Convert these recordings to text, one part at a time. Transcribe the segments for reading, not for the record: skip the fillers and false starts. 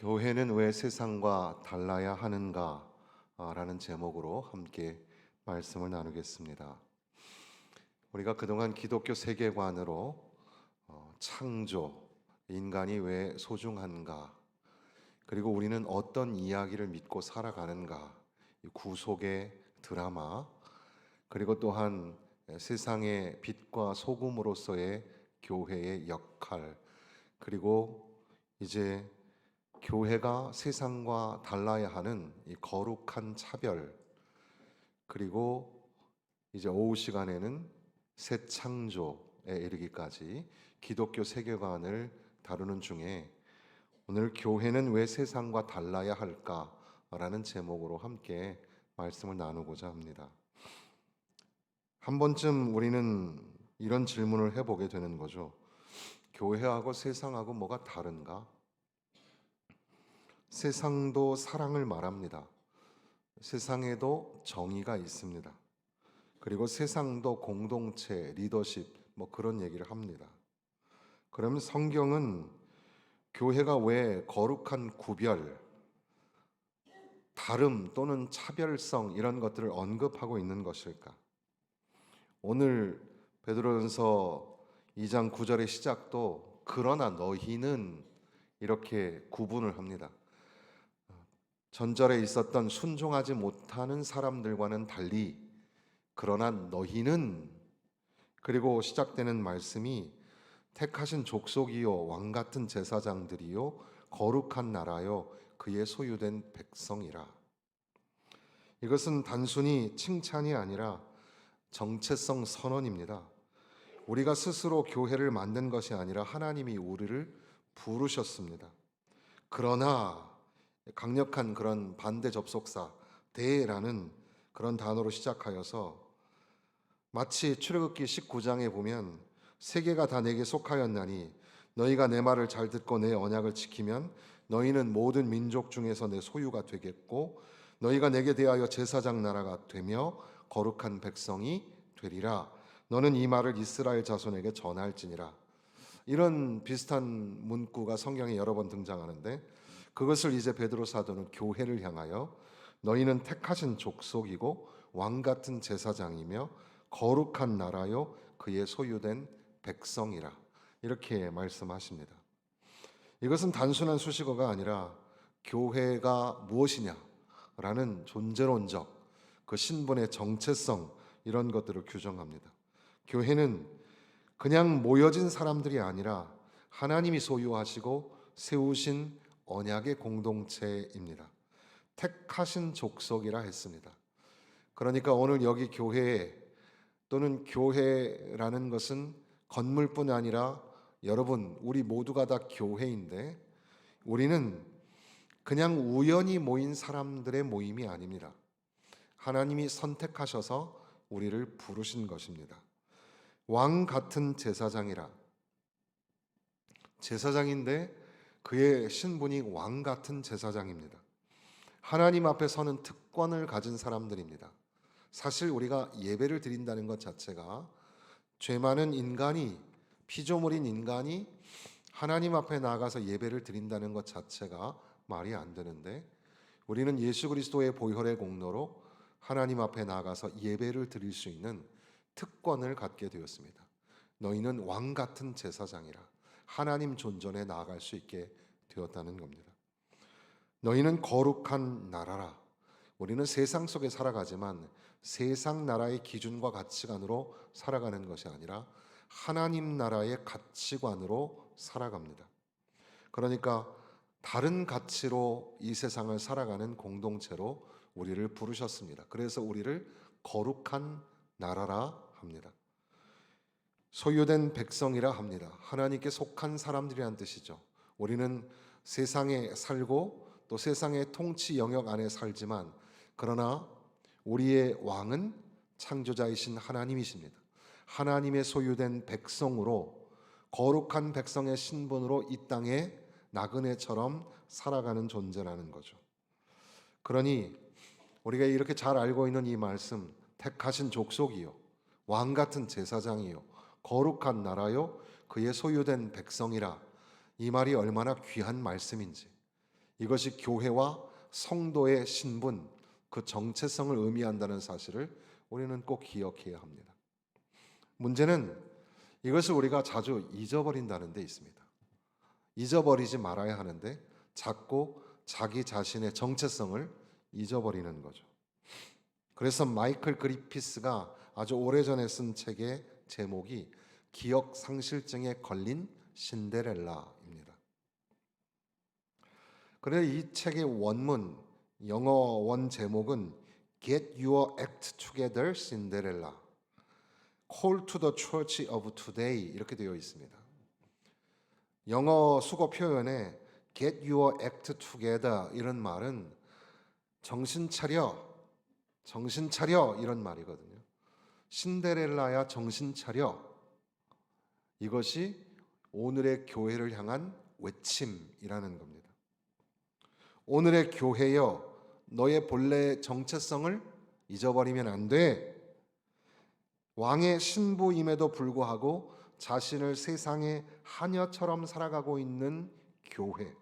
교회는 왜 세상과 달라야 하는가? 라는 제목으로 함께 말씀을 나누겠습니다. 우리가 그동안 기독교 세계관으로 창조, 인간이 왜 소중한가? 그리고 우리는 어떤 이야기를 믿고 살아가는가? 이 구속의 드라마, 그리고 또한 세상의 빛과 소금으로서의 교회의 역할, 그리고 이제 교회가 세상과 달라야 하는 이 거룩한 차별, 그리고 이제 오후 시간에는 새 창조에 이르기까지 기독교 세계관을 다루는 중에 오늘 교회는 왜 세상과 달라야 할까라는 제목으로 함께 말씀을 나누고자 합니다. 한 번쯤 우리는 이런 질문을 해보게 되는 거죠. 교회하고 세상하고 뭐가 다른가? 세상도 사랑을 말합니다. 세상에도 정의가 있습니다. 그리고 세상도 공동체, 리더십, 그런 얘기를 합니다. 그러면 성경은 교회가 왜 거룩한 구별, 다름 또는 차별성 이런 것들을 언급하고 있는 것일까? 오늘 베드로전서 2장 9절의 시작도 그러나 너희는 이렇게 구분을 합니다. 전절에 있었던 순종하지 못하는 사람들과는 달리 그러나 너희는, 그리고 시작되는 말씀이 택하신 족속이요 왕 같은 제사장들이요 거룩한 나라요 그의 소유된 백성이라. 이것은 단순히 칭찬이 아니라 정체성 선언입니다. 우리가 스스로 교회를 만든 것이 아니라 하나님이 우리를 부르셨습니다. 그러나 강력한 그런 반대 접속사 대라는 그런 단어로 시작하여서 마치 출애굽기 19장에 보면 세계가 다 내게 속하였나니 너희가 내 말을 잘 듣고 내 언약을 지키면 너희는 모든 민족 중에서 내 소유가 되겠고 너희가 내게 대하여 제사장 나라가 되며 거룩한 백성이 되리라. 너는 이 말을 이스라엘 자손에게 전할지니라. 이런 비슷한 문구가 성경에 여러 번 등장하는데 그것을 이제 베드로 사도는 교회를 향하여 너희는 택하신 족속이고 왕 같은 제사장이며 거룩한 나라요 그의 소유된 백성이라 이렇게 말씀하십니다. 이것은 단순한 수식어가 아니라 교회가 무엇이냐라는 존재론적 그 신분의 정체성 이런 것들을 규정합니다. 교회는 그냥 모여진 사람들이 아니라 하나님이 소유하시고 세우신 언약의 공동체입니다. 택하신 족속이라 했습니다. 그러니까 오늘 여기 교회 또는 교회라는 것은 건물뿐 아니라 여러분 우리 모두가 다 교회인데 우리는 그냥 우연히 모인 사람들의 모임이 아닙니다. 하나님이 선택하셔서 우리를 부르신 것입니다. 왕 같은 제사장이라. 제사장인데 그의 신분이 왕 같은 제사장입니다. 하나님 앞에 서는 특권을 가진 사람들입니다. 사실 우리가 예배를 드린다는 것 자체가 죄 많은 인간이, 피조물인 인간이 하나님 앞에 나가서 예배를 드린다는 것 자체가 말이 안 되는데 우리는 예수 그리스도의 보혈의 공로로 하나님 앞에 나가서 예배를 드릴 수 있는 특권을 갖게 되었습니다. 너희는 왕 같은 제사장이라. 하나님 존전에 나아갈 수 있게 되었다는 겁니다. 너희는 거룩한 나라라. 우리는 세상 속에 살아가지만 세상 나라의 기준과 가치관으로 살아가는 것이 아니라 하나님 나라의 가치관으로 살아갑니다. 그러니까 다른 가치로 이 세상을 살아가는 공동체로 우리를 부르셨습니다. 그래서 우리를 거룩한 나라라 합니다. 소유된 백성이라 합니다. 하나님께 속한 사람들이란 뜻이죠. 우리는 세상에 살고 또 세상의 통치 영역 안에 살지만 그러나 우리의 왕은 창조자이신 하나님이십니다. 하나님의 소유된 백성으로 거룩한 백성의 신분으로 이 땅에 나그네처럼 살아가는 존재라는 거죠. 그러니 우리가 이렇게 잘 알고 있는 이 말씀, 택하신 족속이요 왕 같은 제사장이요 거룩한 나라요 그의 소유된 백성이라, 이 말이 얼마나 귀한 말씀인지, 이것이 교회와 성도의 신분, 그 정체성을 의미한다는 사실을 우리는 꼭 기억해야 합니다. 문제는 이것을 우리가 자주 잊어버린다는 데 있습니다. 잊어버리지 말아야 하는데 자꾸 자기 자신의 정체성을 잊어버리는 거죠. 그래서 마이클 그리피스가 아주 오래전에 쓴 책의 제목이 기억 상실증에 걸린 신데렐라입니다. 그래서 이 책의 원문, 영어 원 제목은 Get Your Act Together, Cinderella. Call to the Church of Today 이렇게 되어 있습니다. 영어 수거 표현에 Get Your Act Together 이런 말은 정신 차려, 정신 차려 이런 말이거든요. 신데렐라야 정신 차려. 이것이 오늘의 교회를 향한 외침이라는 겁니다. 오늘의 교회여, 너의 본래 정체성을 잊어버리면 안 돼. 왕의 신부임에도 불구하고 자신을 세상의 하녀처럼 살아가고 있는 교회.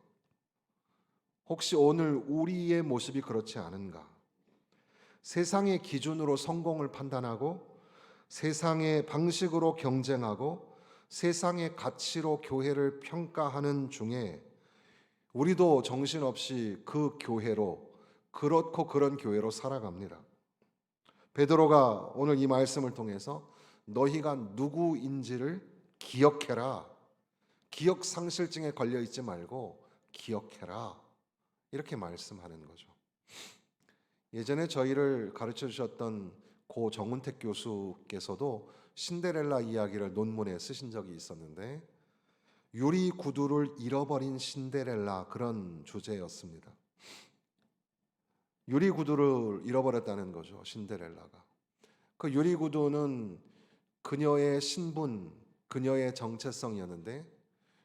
혹시 오늘 우리의 모습이 그렇지 않은가? 세상의 기준으로 성공을 판단하고 세상의 방식으로 경쟁하고 세상의 가치로 교회를 평가하는 중에 우리도 정신없이 그 교회로, 그렇고 그런 교회로 살아갑니다. 베드로가 오늘 이 말씀을 통해서 너희가 누구인지를 기억해라. 기억 상실증에 걸려 있지 말고 기억해라. 이렇게 말씀하는 거죠. 예전에 저희를 가르쳐 주셨던 고 정운택 교수께서도 신데렐라 이야기를 논문에 쓰신 적이 있었는데 유리 구두를 잃어버린 신데렐라 그런 주제였습니다. 유리 구두를 잃어버렸다는 거죠. 신데렐라가. 그 유리 구두는 그녀의 신분, 그녀의 정체성이었는데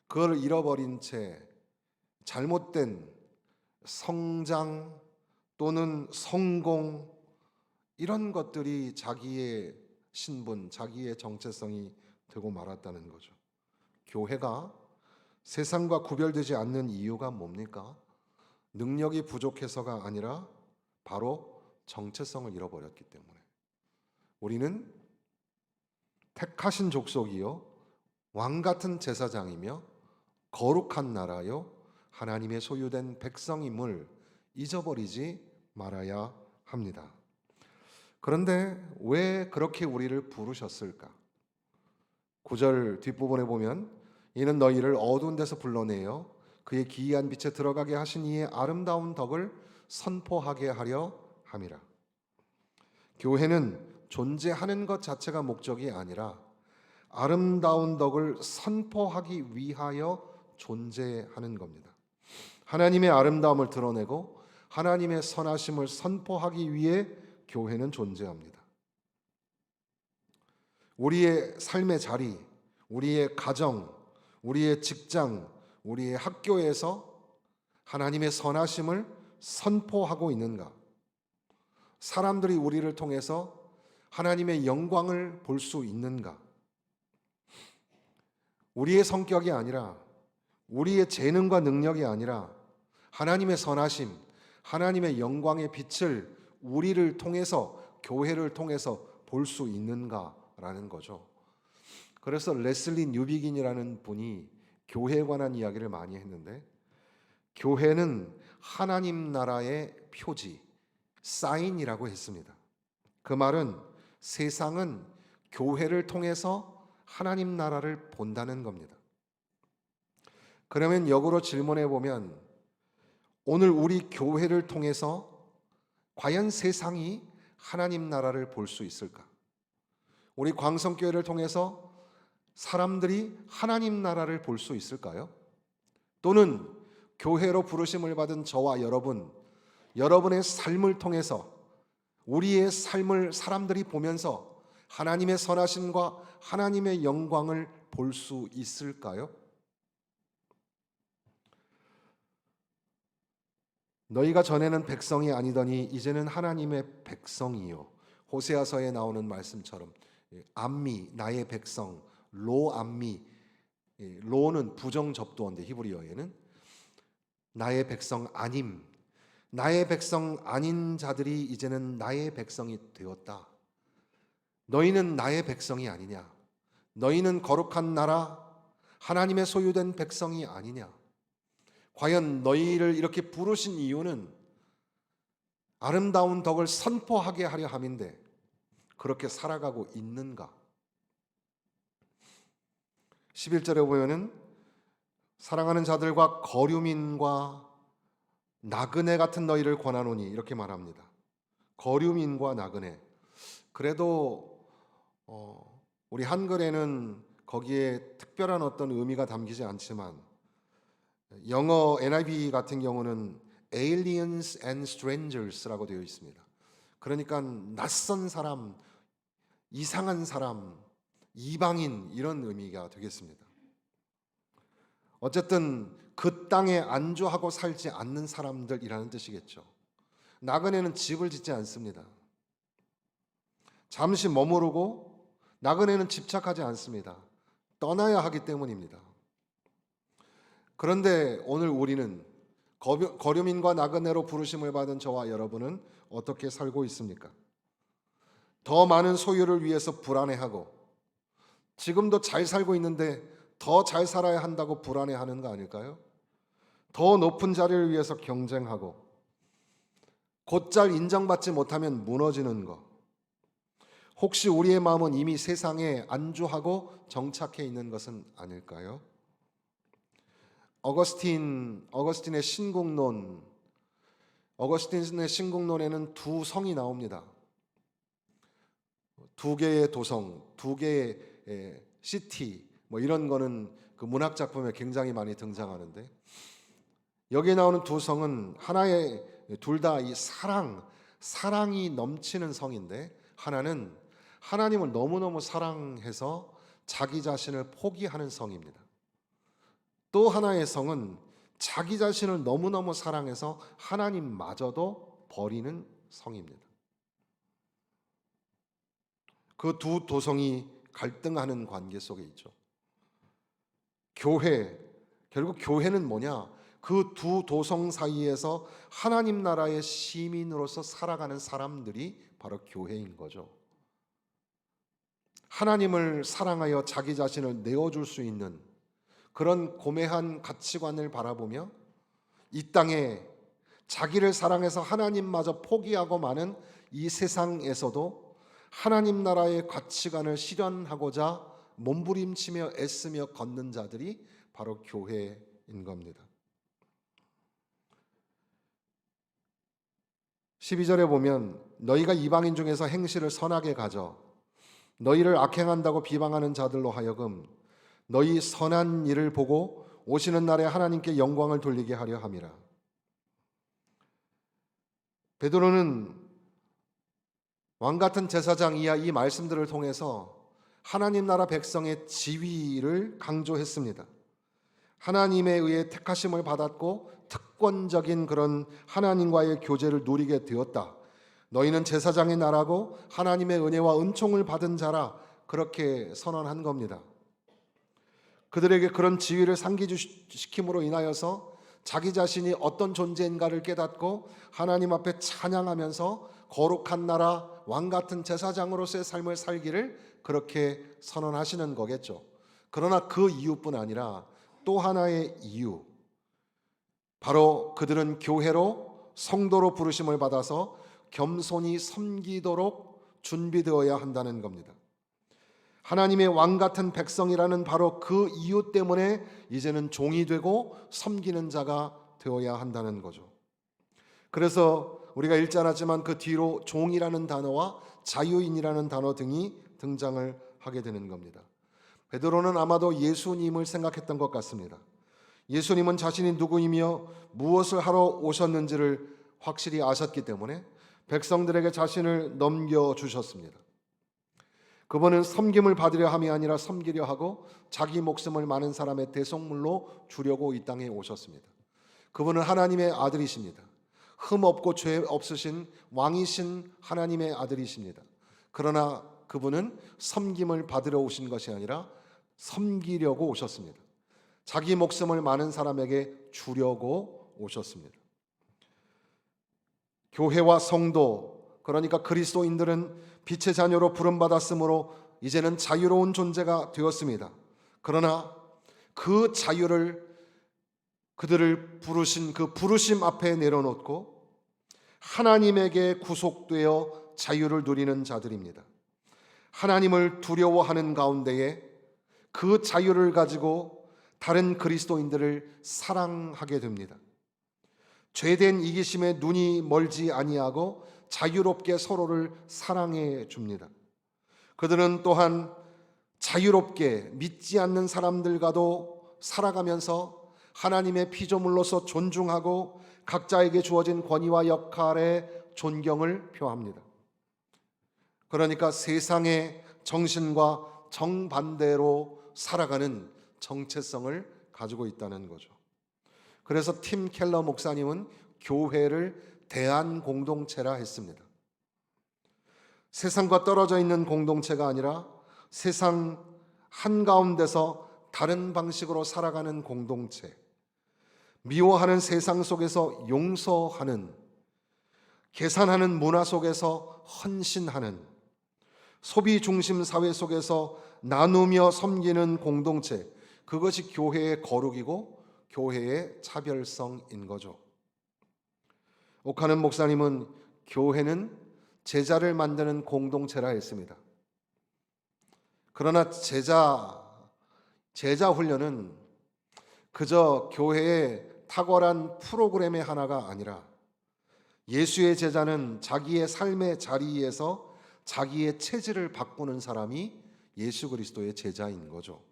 그걸 잃어버린 채 잘못된 성장 또는 성공 이런 것들이 자기의 신분, 자기의 정체성이 되고 말았다는 거죠. 교회가 세상과 구별되지 않는 이유가 뭡니까? 능력이 부족해서가 아니라 바로 정체성을 잃어버렸기 때문에. 우리는 택하신 족속이요 왕 같은 제사장이며 거룩한 나라요 하나님의 소유된 백성임을 잊어버리지 말아야 합니다. 그런데 왜 그렇게 우리를 부르셨을까? 9절 뒷부분에 보면 이는 너희를 어두운 데서 불러내어 그의 기이한 빛에 들어가게 하신 이의 아름다운 덕을 선포하게 하려 함이라. 교회는 존재하는 것 자체가 목적이 아니라 아름다운 덕을 선포하기 위하여 존재하는 겁니다. 하나님의 아름다움을 드러내고 하나님의 선하심을 선포하기 위해 교회는 존재합니다. 우리의 삶의 자리, 우리의 가정, 우리의 직장, 우리의 학교에서 하나님의 선하심을 선포하고 있는가? 사람들이 우리를 통해서 하나님의 영광을 볼 수 있는가? 우리의 성격이 아니라 우리의 재능과 능력이 아니라 하나님의 선하심, 하나님의 영광의 빛을 우리를 통해서 교회를 통해서 볼 수 있는가라는 거죠. 그래서 레슬리 뉴비긴이라는 분이 교회에 관한 이야기를 많이 했는데 교회는 하나님 나라의 표지, 사인이라고 했습니다. 그 말은 세상은 교회를 통해서 하나님 나라를 본다는 겁니다. 그러면 역으로 질문해 보면 오늘 우리 교회를 통해서 과연 세상이 하나님 나라를 볼 수 있을까? 우리 광성교회를 통해서 사람들이 하나님 나라를 볼 수 있을까요? 또는 교회로 부르심을 받은 저와 여러분, 여러분의 삶을 통해서 우리의 삶을 사람들이 보면서 하나님의 선하심과 하나님의 영광을 볼 수 있을까요? 너희가 전에는 백성이 아니더니 이제는 하나님의 백성이요. 호세아서에 나오는 말씀처럼 암미, 나의 백성, 로 암미, 로는 부정접두어인데 히브리어에는 나의 백성 아님, 나의 백성 아닌 자들이 이제는 나의 백성이 되었다. 너희는 나의 백성이 아니냐? 너희는 거룩한 나라, 하나님의 소유된 백성이 아니냐? 과연 너희를 이렇게 부르신 이유는 아름다운 덕을 선포하게 하려 함인데 그렇게 살아가고 있는가? 11절에 보면은 사랑하는 자들과 거류민과 나그네 같은 너희를 권하노니 이렇게 말합니다. 거류민과 나그네. 그래도 우리 한글에는 거기에 특별한 어떤 의미가 담기지 않지만 영어 NIV 같은 경우는 aliens and strangers라고 되어 있습니다. 그러니까 낯선 사람, 이상한 사람, 이방인 이런 의미가 되겠습니다. 어쨌든 그 땅에 안주하고 살지 않는 사람들이라는 뜻이겠죠. 나그네는 집을 짓지 않습니다. 잠시 머무르고 나그네는 집착하지 않습니다. 떠나야 하기 때문입니다. 그런데 오늘 우리는 거류민과 나그네로 부르심을 받은 저와 여러분은 어떻게 살고 있습니까? 더 많은 소유를 위해서 불안해하고 지금도 잘 살고 있는데 더 잘 살아야 한다고 불안해하는 거 아닐까요? 더 높은 자리를 위해서 경쟁하고 곧잘 인정받지 못하면 무너지는 것. 혹시 우리의 마음은 이미 세상에 안주하고 정착해 있는 것은 아닐까요? 어거스틴의 신국론에는 두 성이 나옵니다. 두 개의 도성, 두 개의 시티, 뭐 이런 거는 그 문학 작품에 굉장히 많이 등장하는데 여기에 나오는 두 성은 하나의 둘 다 이 사랑이 넘치는 성인데 하나는 하나님을 너무너무 사랑해서 자기 자신을 포기하는 성입니다. 또 하나의 성은 자기 자신을 너무너무 사랑해서 하나님마저도 버리는 성입니다. 그 두 도성이 갈등하는 관계 속에 있죠. 결국 교회는 뭐냐? 그 두 도성 사이에서 하나님 나라의 시민으로서 살아가는 사람들이 바로 교회인 거죠. 하나님을 사랑하여 자기 자신을 내어줄 수 있는 그런 고매한 가치관을 바라보며 이 땅에 자기를 사랑해서 하나님마저 포기하고 마는 이 세상에서도 하나님 나라의 가치관을 실현하고자 몸부림치며 애쓰며 걷는 자들이 바로 교회인 겁니다. 12절에 보면 너희가 이방인 중에서 행실을 선하게 가져 너희를 악행한다고 비방하는 자들로 하여금 너희 선한 일을 보고 오시는 날에 하나님께 영광을 돌리게 하려 함이라. 베드로는 왕같은 제사장 이하 이 말씀들을 통해서 하나님 나라 백성의 지위를 강조했습니다. 하나님에 의해 택하심을 받았고 특권적인 그런 하나님과의 교제를 누리게 되었다. 너희는 제사장의 나라고 하나님의 은혜와 은총을 받은 자라 그렇게 선언한 겁니다. 그들에게 그런 지위를 상기시킴으로 인하여서 자기 자신이 어떤 존재인가를 깨닫고 하나님 앞에 찬양하면서 거룩한 나라 왕같은 제사장으로서의 삶을 살기를 그렇게 선언하시는 거겠죠. 그러나 그 이유뿐 아니라 또 하나의 이유, 바로 그들은 교회로 성도로 부르심을 받아서 겸손히 섬기도록 준비되어야 한다는 겁니다. 하나님의 왕 같은 백성이라는 바로 그 이유 때문에 이제는 종이 되고 섬기는 자가 되어야 한다는 거죠. 그래서 우리가 읽지 않았지만 그 뒤로 종이라는 단어와 자유인이라는 단어 등이 등장을 하게 되는 겁니다. 베드로는 아마도 예수님을 생각했던 것 같습니다. 예수님은 자신이 누구이며 무엇을 하러 오셨는지를 확실히 아셨기 때문에 백성들에게 자신을 넘겨주셨습니다. 그분은 섬김을 받으려 함이 아니라 섬기려 하고 자기 목숨을 많은 사람의 대속물로 주려고 이 땅에 오셨습니다. 그분은 하나님의 아들이십니다. 흠 없고 죄 없으신 왕이신 하나님의 아들이십니다. 그러나 그분은 섬김을 받으러 오신 것이 아니라 섬기려고 오셨습니다. 자기 목숨을 많은 사람에게 주려고 오셨습니다. 교회와 성도, 그러니까 그리스도인들은 빛의 자녀로 부름받았으므로 이제는 자유로운 존재가 되었습니다. 그러나 그 자유를 그들을 부르신 그 부르심 앞에 내려놓고 하나님에게 구속되어 자유를 누리는 자들입니다. 하나님을 두려워하는 가운데에 그 자유를 가지고 다른 그리스도인들을 사랑하게 됩니다. 죄된 이기심에 눈이 멀지 아니하고 자유롭게 서로를 사랑해 줍니다. 그들은 또한 자유롭게 믿지 않는 사람들과도 살아가면서 하나님의 피조물로서 존중하고 각자에게 주어진 권위와 역할에 존경을 표합니다. 그러니까 세상의 정신과 정반대로 살아가는 정체성을 가지고 있다는 거죠. 그래서 팀 켈러 목사님은 교회를 대안 공동체라 했습니다. 세상과 떨어져 있는 공동체가 아니라 세상 한가운데서 다른 방식으로 살아가는 공동체, 미워하는 세상 속에서 용서하는, 계산하는 문화 속에서 헌신하는, 소비 중심 사회 속에서 나누며 섬기는 공동체, 그것이 교회의 거룩이고 교회의 차별성인 거죠. 옥하는 목사님은 교회는 제자를 만드는 공동체라 했습니다. 그러나 제자 훈련은 그저 교회의 탁월한 프로그램의 하나가 아니라 예수의 제자는 자기의 삶의 자리에서 자기의 체질을 바꾸는 사람이 예수 그리스도의 제자인 거죠.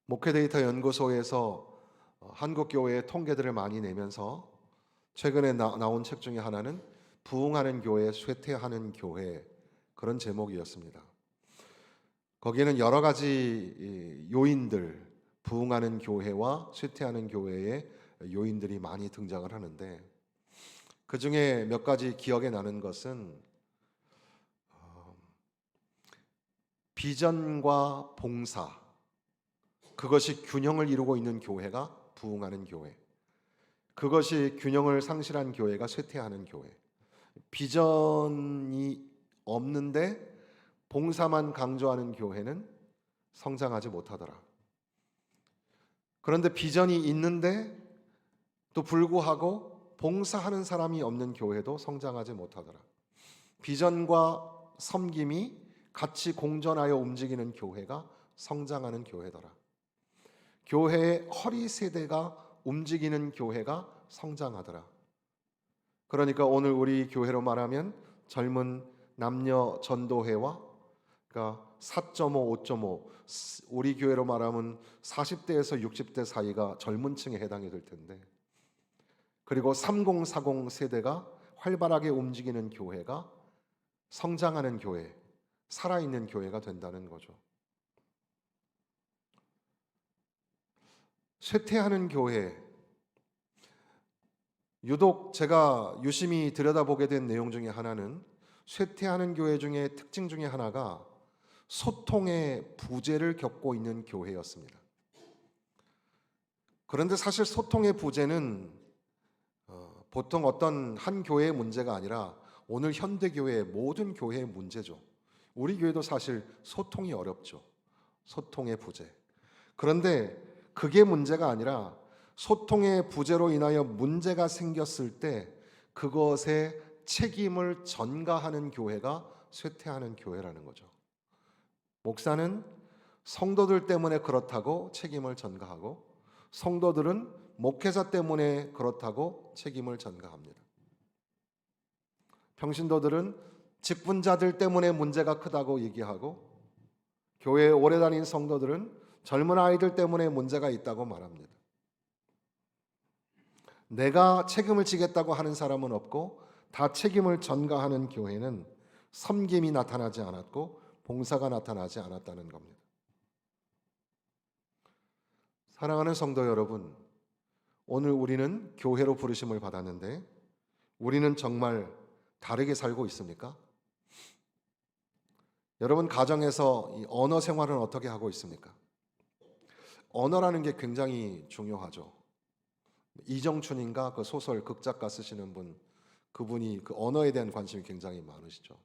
목회데이터 연구소에서 한국교회의 통계들을 많이 내면서 최근에 나온 책 중에 하나는 부흥하는 교회, 쇠퇴하는 교회, 그런 제목이었습니다. 거기에는 여러 가지 요인들, 부흥하는 교회와 쇠퇴하는 교회의 요인들이 많이 등장을 하는데 그 중에 몇 가지 기억에 나는 것은 비전과 봉사, 그것이 균형을 이루고 있는 교회가 부흥하는 교회, 그것이 균형을 상실한 교회가 쇠퇴하는 교회. 비전이 없는데 봉사만 강조하는 교회는 성장하지 못하더라. 그런데 비전이 있는데 또 불구하고 봉사하는 사람이 없는 교회도 성장하지 못하더라. 비전과 섬김이 같이 공존하여 움직이는 교회가 성장하는 교회더라. 교회의 허리 세대가 움직이는 교회가 성장하더라. 그러니까 오늘 우리 교회로 말하면 젊은 남녀 전도회와 그러니까 4.5, 5.5, 우리 교회로 말하면 40대에서 60대 사이가 젊은 층에 해당이 될 텐데, 그리고 30, 40 세대가 활발하게 움직이는 교회가 성장하는 교회, 살아있는 교회가 된다는 거죠. 쇠퇴하는 교회, 유독 제가 유심히 들여다보게 된 내용 중에 하나는 쇠퇴하는 교회 중에 특징 중에 하나가 소통의 부재를 겪고 있는 교회였습니다. 그런데 사실 소통의 부재는 보통 어떤 한 교회의 문제가 아니라 오늘 현대교회의 모든 교회의 문제죠. 우리 교회도 사실 소통이 어렵죠. 소통의 부재. 그런데 그게 문제가 아니라 소통의 부재로 인하여 문제가 생겼을 때 그것에 책임을 전가하는 교회가 쇠퇴하는 교회라는 거죠. 목사는 성도들 때문에 그렇다고 책임을 전가하고 성도들은 목회자 때문에 그렇다고 책임을 전가합니다. 평신도들은 직분자들 때문에 문제가 크다고 얘기하고 교회에 오래 다닌 성도들은 젊은 아이들 때문에 문제가 있다고 말합니다. 내가 책임을 지겠다고 하는 사람은 없고 다 책임을 전가하는 교회는 섬김이 나타나지 않았고 봉사가 나타나지 않았다는 겁니다. 사랑하는 성도 여러분, 오늘 우리는 교회로 부르심을 받았는데 우리는 정말 다르게 살고 있습니까? 여러분 가정에서 이 언어 생활은 어떻게 하고 있습니까? 언어라는 게 굉장히 중요하죠. 이정춘인가 그 소설 극작가 쓰시는 분, 그분이 그 언어에 대한 관심이 굉장히 많으시죠.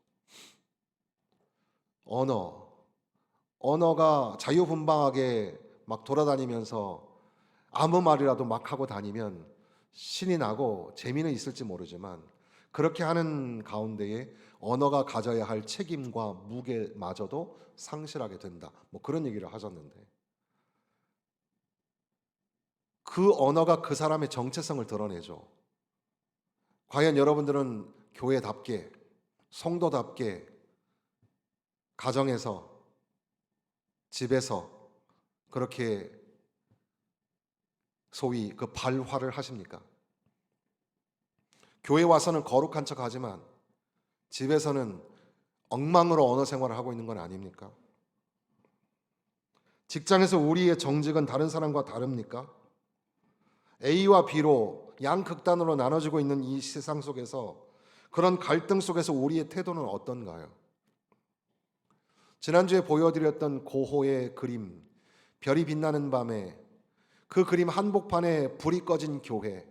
언어가 자유분방하게 막 돌아다니면서 아무 말이라도 막 하고 다니면 신이 나고 재미는 있을지 모르지만 그렇게 하는 가운데에 언어가 가져야 할 책임과 무게마저도 상실하게 된다. 뭐 그런 얘기를 하셨는데 그 언어가 그 사람의 정체성을 드러내죠. 과연 여러분들은 교회답게, 성도답게, 가정에서, 집에서 그렇게 소위 그 발화를 하십니까? 교회 와서는 거룩한 척 하지만 집에서는 엉망으로 언어 생활을 하고 있는 건 아닙니까? 직장에서 우리의 정직은 다른 사람과 다릅니까? A와 B로 양극단으로 나눠지고 있는 이 세상 속에서 그런 갈등 속에서 우리의 태도는 어떤가요? 지난주에 보여드렸던 고호의 그림, 별이 빛나는 밤에 그 그림 한복판에 불이 꺼진 교회,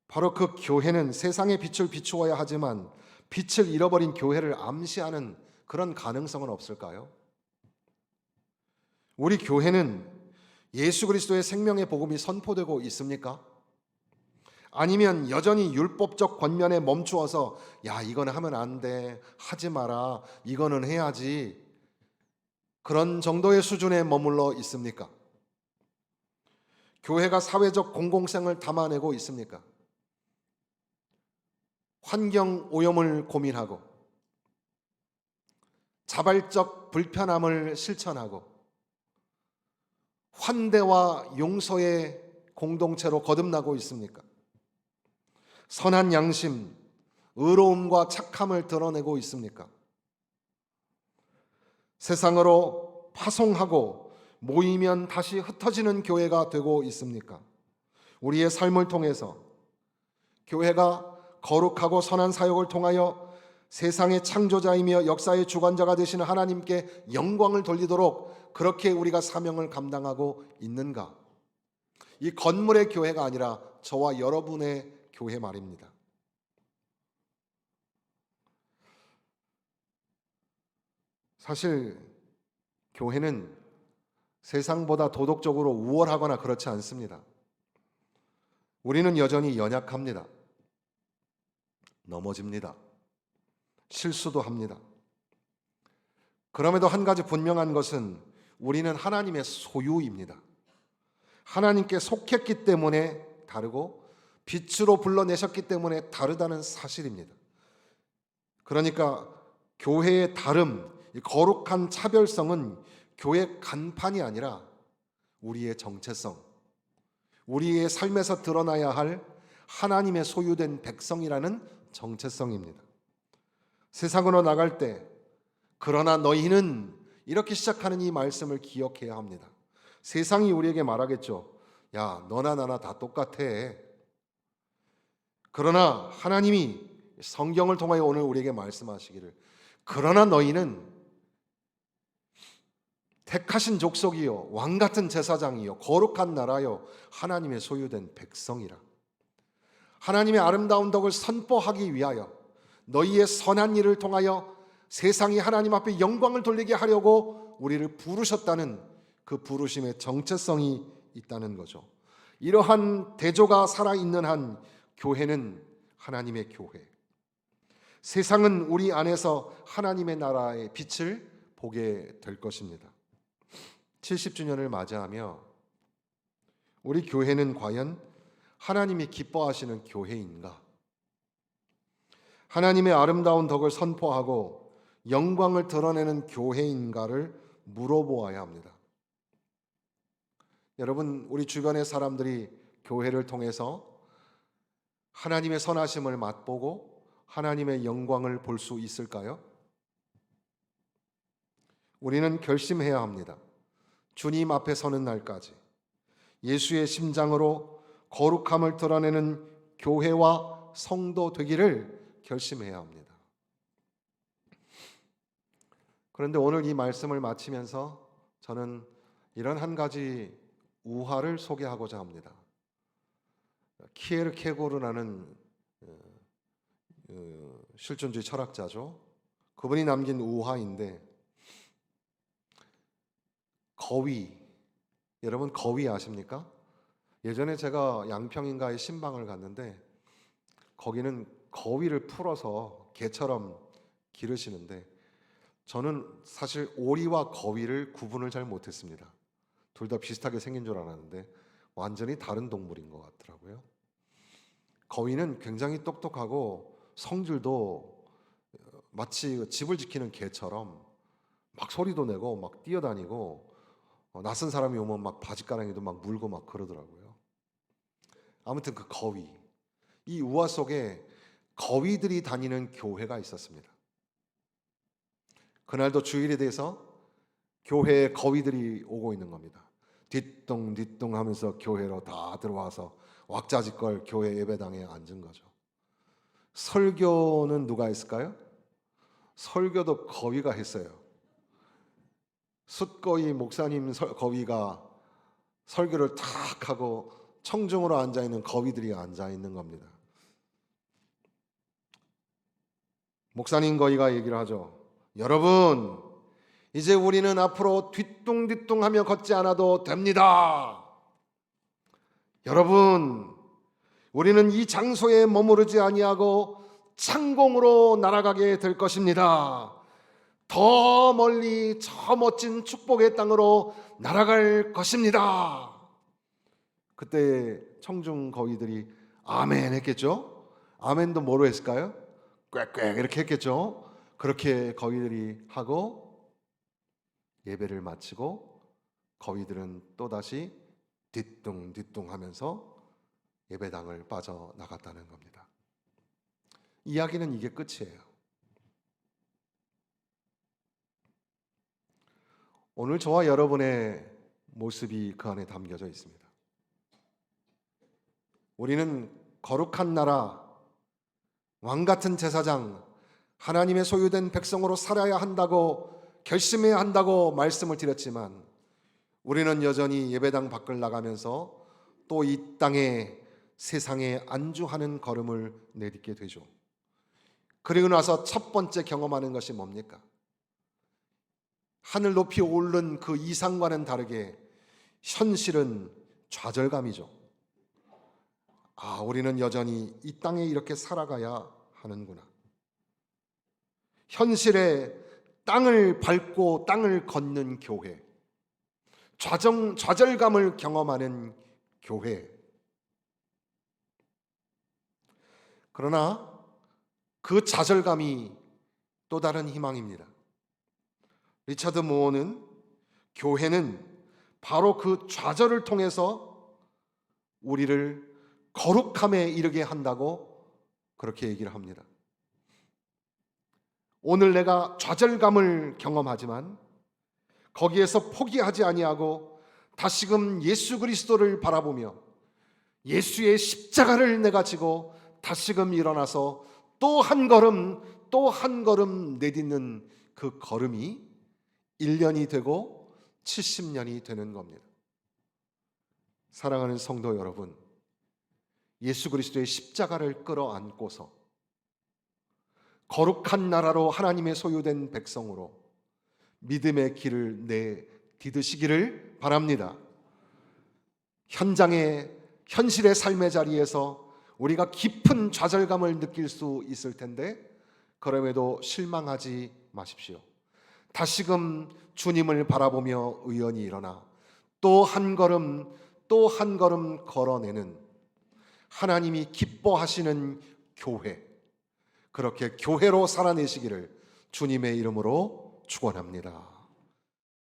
바로 그 교회는 세상의 빛을 비추어야 하지만 빛을 잃어버린 교회를 암시하는 그런 가능성은 없을까요? 우리 교회는 예수 그리스도의 생명의 복음이 선포되고 있습니까? 아니면 여전히 율법적 권면에 멈추어서 야 이거는 하면 안 돼, 하지 마라, 이거는 해야지, 그런 정도의 수준에 머물러 있습니까? 교회가 사회적 공공성을 담아내고 있습니까? 환경 오염을 고민하고 자발적 불편함을 실천하고 환대와 용서의 공동체로 거듭나고 있습니까? 선한 양심, 의로움과 착함을 드러내고 있습니까? 세상으로 파송하고 모이면 다시 흩어지는 교회가 되고 있습니까? 우리의 삶을 통해서 교회가 거룩하고 선한 사역을 통하여 세상의 창조자이며 역사의 주관자가 되시는 하나님께 영광을 돌리도록 그렇게 우리가 사명을 감당하고 있는가? 이 건물의 교회가 아니라 저와 여러분의 교회 말입니다. 사실 교회는 세상보다 도덕적으로 우월하거나 그렇지 않습니다. 우리는 여전히 연약합니다. 넘어집니다. 실수도 합니다. 그럼에도 한 가지 분명한 것은 우리는 하나님의 소유입니다. 하나님께 속했기 때문에 다르고 빛으로 불러내셨기 때문에 다르다는 사실입니다. 그러니까 교회의 다름, 거룩한 차별성은 교회 간판이 아니라 우리의 정체성, 우리의 삶에서 드러나야 할 하나님의 소유된 백성이라는 정체성입니다. 세상으로 나갈 때 그러나 너희는 이렇게 시작하는 이 말씀을 기억해야 합니다. 세상이 우리에게 말하겠죠. 야, 너나 나나 다 똑같아. 그러나 하나님이 성경을 통하여 오늘 우리에게 말씀하시기를 그러나 너희는 택하신 족속이요 왕 같은 제사장이요 거룩한 나라요 하나님의 소유된 백성이라. 하나님의 아름다운 덕을 선포하기 위하여 너희의 선한 일을 통하여 세상이 하나님 앞에 영광을 돌리게 하려고 우리를 부르셨다는 그 부르심의 정체성이 있다는 거죠. 이러한 대조가 살아있는 한 교회는 하나님의 교회. 세상은 우리 안에서 하나님의 나라의 빛을 보게 될 것입니다. 70주년을 맞이하며 우리 교회는 과연 하나님이 기뻐하시는 교회인가? 하나님의 아름다운 덕을 선포하고 영광을 드러내는 교회인가를 물어보아야 합니다. 여러분, 우리 주변의 사람들이 교회를 통해서 하나님의 선하심을 맛보고 하나님의 영광을 볼 수 있을까요? 우리는 결심해야 합니다. 주님 앞에 서는 날까지 예수의 심장으로 거룩함을 드러내는 교회와 성도 되기를 결심해야 합니다. 그런데 오늘 이 말씀을 마치면서 저는 이런 한 가지 우화를 소개하고자 합니다. 키에르케고르라는 실존주의 철학자죠. 그분이 남긴 우화인데, 거위, 여러분 거위 아십니까? 예전에 제가 양평인가에 신방을 갔는데 거기는 거위를 풀어서 개처럼 기르시는데, 저는 사실 오리와 거위를 구분을 잘 못했습니다. 둘 다 비슷하게 생긴 줄 알았는데 완전히 다른 동물인 것 같더라고요. 거위는 굉장히 똑똑하고 성질도 마치 집을 지키는 개처럼 막 소리도 내고 막 뛰어다니고, 낯선 사람이 오면 막 바지가랑이도 막 물고 막 그러더라고요. 아무튼 그 거위, 이 우화 속에 거위들이 다니는 교회가 있었습니다. 그날도 주일이 돼서 교회에 거위들이 오고 있는 겁니다. 뒤뚱뒤뚱 하면서 교회로 다 들어와서 왁자지껄 교회 예배당에 앉은 거죠. 설교는 누가 했을까요? 설교도 거위가 했어요. 숫거위 목사님 거위가 설교를 탁 하고 청중으로 앉아있는 거위들이 앉아있는 겁니다. 목사님 거위가 얘기를 하죠. 여러분, 이제 우리는 앞으로 뒤뚱뒤뚱하며 걷지 않아도 됩니다. 여러분, 우리는 이 장소에 머무르지 아니하고 창공으로 날아가게 될 것입니다. 더 멀리 저 멋진 축복의 땅으로 날아갈 것입니다. 그때 청중 거위들이 아멘 했겠죠? 아멘도 뭐로 했을까요? 꽥꽥 이렇게 했겠죠? 그렇게 거위들이 하고 예배를 마치고 거위들은 또다시 뒤뚱뒤뚱 하면서 예배당을 빠져나갔다는 겁니다. 이야기는 이게 끝이에요. 오늘 저와 여러분의 모습이 그 안에 담겨져 있습니다. 우리는 거룩한 나라, 왕같은 제사장, 하나님의 소유된 백성으로 살아야 한다고 결심해야 한다고 말씀을 드렸지만, 우리는 여전히 예배당 밖을 나가면서 또 이 땅에 세상에 안주하는 걸음을 내딛게 되죠. 그리고 나서 첫 번째 경험하는 것이 뭡니까? 하늘 높이 오른 그 이상과는 다르게 현실은 좌절감이죠. 아, 우리는 여전히 이 땅에 이렇게 살아가야 하는구나. 현실에 땅을 밟고 땅을 걷는 교회, 좌절감을 경험하는 교회. 그러나 그 좌절감이 또 다른 희망입니다. 리차드 무어는 교회는 바로 그 좌절을 통해서 우리를 거룩함에 이르게 한다고 그렇게 얘기를 합니다. 오늘 내가 좌절감을 경험하지만 거기에서 포기하지 아니하고 다시금 예수 그리스도를 바라보며 예수의 십자가를 내가 지고 다시금 일어나서 또 한 걸음 또 한 걸음 내딛는 그 걸음이 1년이 되고 70년이 되는 겁니다. 사랑하는 성도 여러분, 예수 그리스도의 십자가를 끌어안고서 거룩한 나라로 하나님의 소유된 백성으로 믿음의 길을 내디드시기를 바랍니다. 현실의 삶의 자리에서 우리가 깊은 좌절감을 느낄 수 있을 텐데, 그럼에도 실망하지 마십시오. 다시금 주님을 바라보며 의연히 일어나 또 한 걸음 또 한 걸음 걸어내는 하나님이 기뻐하시는 교회, 그렇게 교회로 살아내시기를 주님의 이름으로 축원합니다.